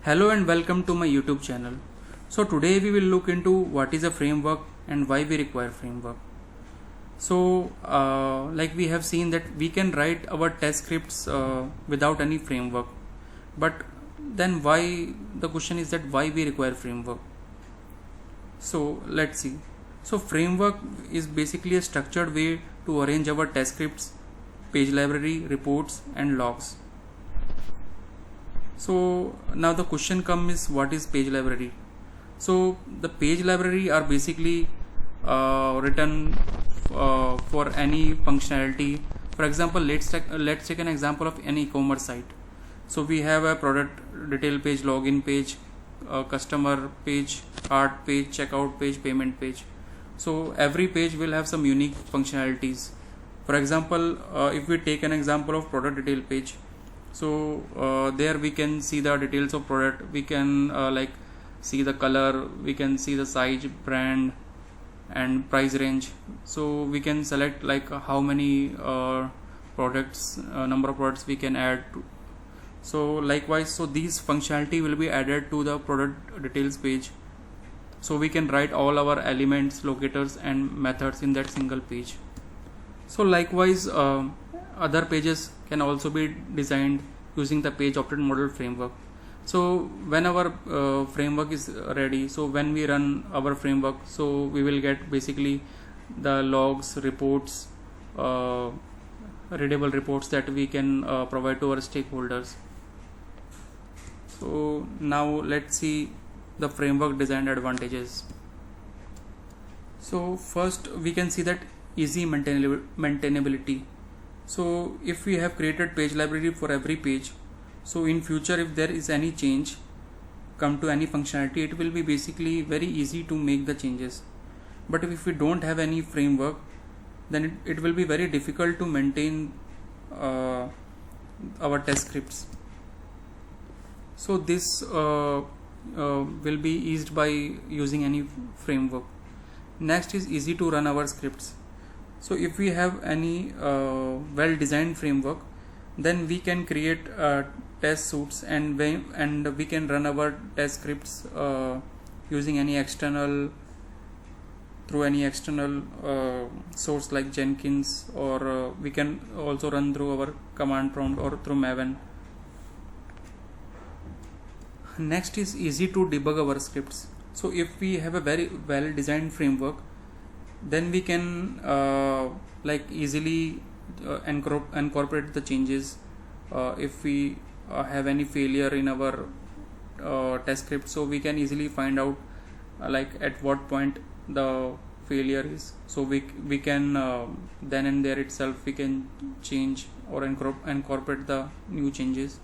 Hello and welcome to my YouTube channel. So today we will look into what is a framework and why we require framework. So like we have seen that we can write our test scripts without any framework, but then why, the question is that why we require framework. So let's see. So framework is basically a structured way to arrange our test scripts, page library, reports and logs. So now the question comes is, what is page library? So the page library are basically written for any functionality. For example, let's take an example of any e-commerce site. So we have a product detail page, login page, customer page, cart page, checkout page, payment page. So every page will have some unique functionalities. For example, if we take an example of product detail page, so there we can see the details of product, we can see the color, we can see the size, brand and price range. So we can select how many products, number of products we can add to. So likewise, so these functionality will be added to the product details page, so we can write all our elements, locators and methods in that single page. So likewise, other pages can also be designed using the page object model framework. So when our framework is ready, so when we run our framework, so we will get basically the logs, reports, readable reports that we can provide to our stakeholders. So now let's see the framework design advantages. So first we can see that easy maintainability. So if we have created page library for every page, so in future if there is any change come to any functionality, it will be basically very easy to make the changes. But if we don't have any framework, then it will be very difficult to maintain our test scripts. So this will be eased by using any framework. Next is easy to run our scripts. So if we have any well designed framework, then we can create test suites and we can run our test scripts using any external, through any external source like Jenkins, or we can also run through our command prompt or through Maven. Next is easy to debug our scripts. So if we have a very well designed framework, then we can easily incorporate the changes. If we have any failure in our test script, so we can easily find out at what point the failure is. So we can then and there itself we can change or incorporate the new changes.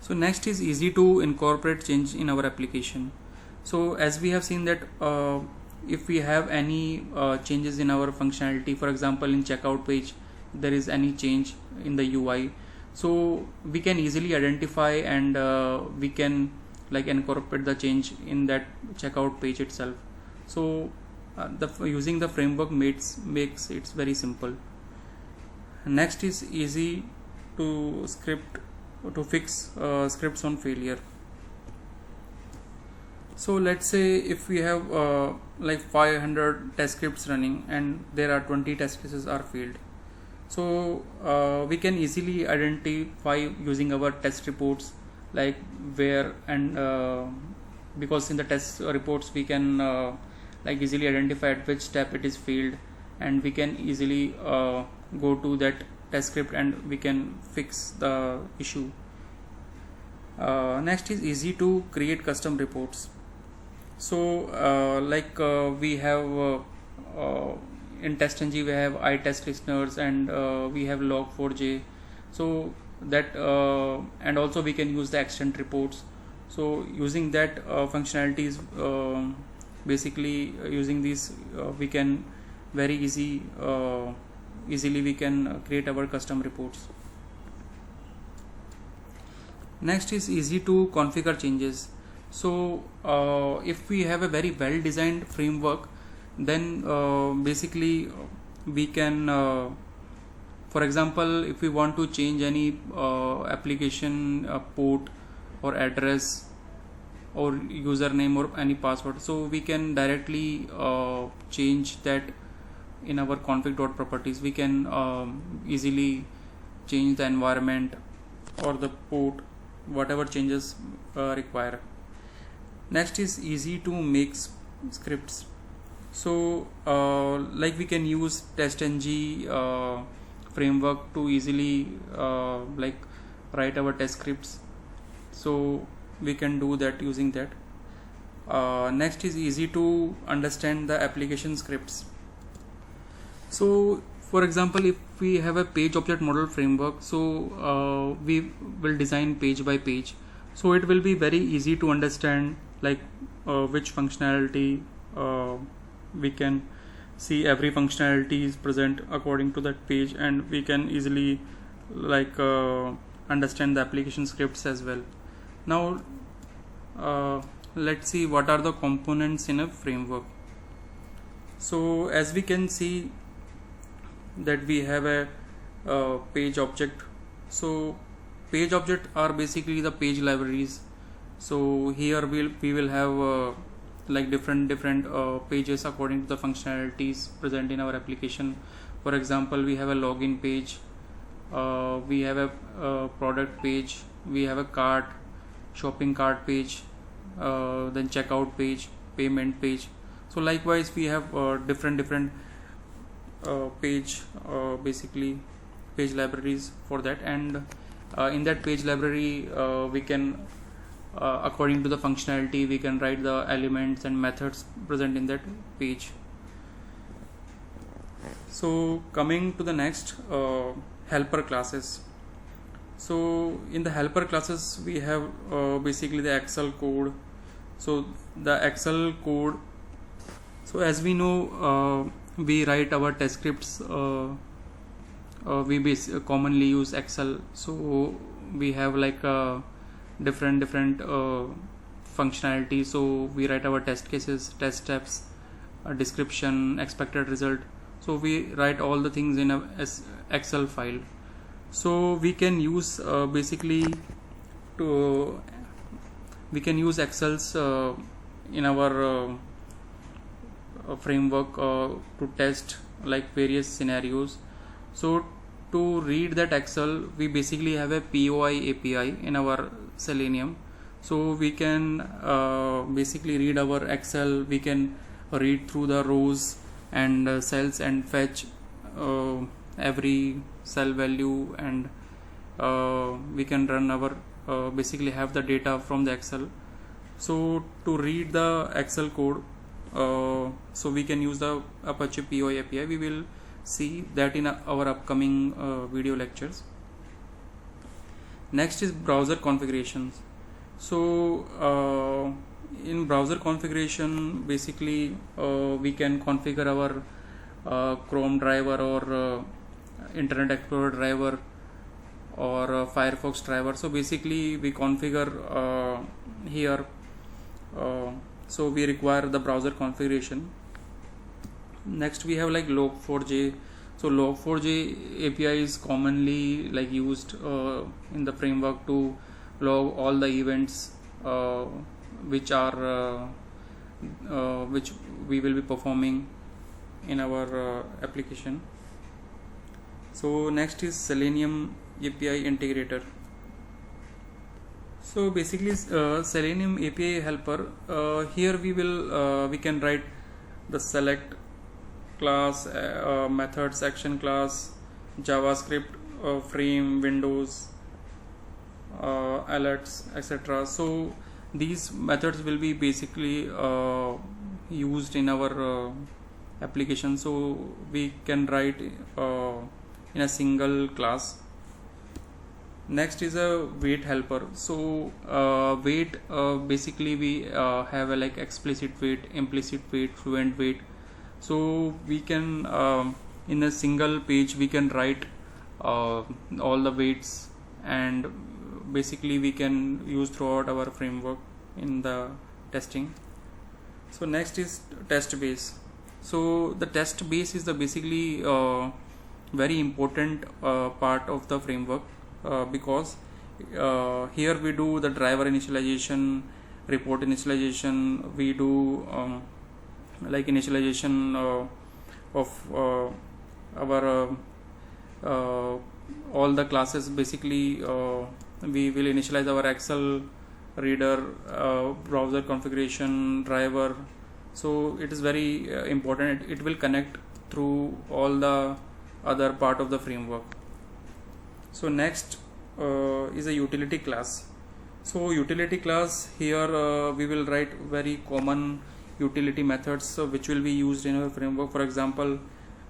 So next is easy to incorporate change in our application. So as we have seen that if we have any changes in our functionality, for example in checkout page there is any change in the UI, so we can easily identify and we can incorporate the change in that checkout page itself. So using the framework makes it very simple. Next is easy to fix scripts on failure. So let's say if we have 500 test scripts running and there are 20 test cases are failed, so we can easily identify using our test reports, where and because in the test reports we can easily identify at which step it is failed, and we can easily go to that test script and we can fix the issue. Next is easy to create custom reports. So we have in TestNG we have iTest listeners and we have log4j, so that and also we can use the extent reports. So using that functionalities, basically using these we can very easily we can create our custom reports. Next is easy to configure changes. So if we have a very well designed framework, then basically we can For example, if we want to change any application port or address or username or any password, so we can directly change that in our config.properties. We can easily change the environment or the port, whatever changes require. Next is easy to make scripts. So like we can use testng framework to easily like write our test scripts, so we can do that using that. Next is easy to understand the application scripts. So for example, if we have a page object model framework, so we will design page by page, so it will be very easy to understand like which functionality we can see. Every functionality is present according to that page, and we can easily like understand the application scripts as well. Now let's see what are the components in a framework. So as we can see that we have a page object. So page object are basically the page libraries. So here we will have like different pages according to the functionalities present in our application. For example, we have a login page, we have a product page, we have a cart, shopping cart page, then checkout page, payment page. So likewise we have different page basically page libraries for that, and in that page library we can according to the functionality we can write the elements and methods present in that page. So coming to the next, helper classes. So in the helper classes we have basically the Excel code. So the Excel code, so as we know we write our test scripts, we commonly use Excel. So we have like different functionality. So we write our test cases, test steps, description, expected result. So we write all the things in a Excel file. So we can use basically we can use Excels in our framework to test like various scenarios. So to read that Excel, we basically have a POI API in our Selenium. So we can basically read our Excel, we can read through the rows and cells and fetch every cell value, and we can run our basically have the data from the Excel. So to read the Excel code, so we can use the Apache POI API. We will see that in our upcoming video lectures. Next is browser configurations. So in browser configuration, basically we can configure our Chrome driver or Internet Explorer driver or Firefox driver. So basically we configure here, so we require the browser configuration. Next we have like log4j. So log4j API is commonly like used in the framework to log all the events which we will be performing in our application. So next is Selenium API integrator. So basically Selenium API helper, here we can write the select class, methods, action class, JavaScript, frame, windows, alerts, etc. So these methods will be basically used in our application. So we can write in a single class. Next is a wait helper. So wait, basically we have a like explicit wait, implicit wait, fluent wait. So we can in a single page we can write all the waits, and basically we can use throughout our framework in the testing. So next is test base. So the test base is the basically very important part of the framework, because here we do the driver initialization, report initialization, we do like initialization of our all the classes. Basically we will initialize our Excel reader, browser configuration, driver. So it is very important. It will connect through all the other part of the framework. So next is a utility class. So utility class, here we will write very common utility methods which will be used in our framework. For example,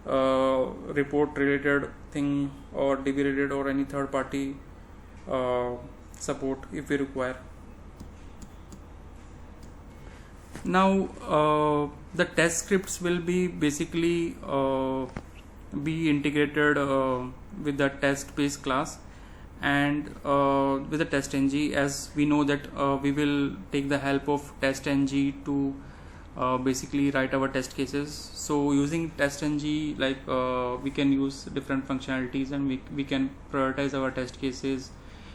report related thing, or DB related, or any third party support if we require. Now the test scripts will be basically be integrated with the test base class and with the test ng, as we know that we will take the help of test ng to basically write our test cases. So using test ng, like we can use different functionalities, and we can prioritize our test cases,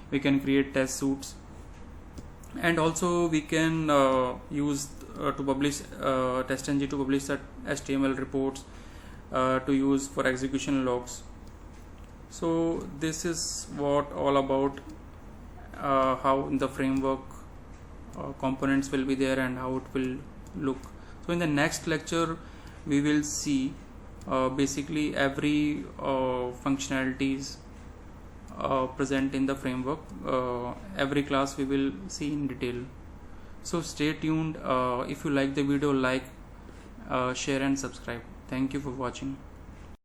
we can create test suites, and also we can use to publish test ng to publish the HTML reports to use for execution logs. So this is what all about how in the framework components will be there and how it will look. So in the next lecture we will see basically every functionalities present in the framework. Every class we will see in detail. So stay tuned. If you like the video, like, share and subscribe. Thank you for watching.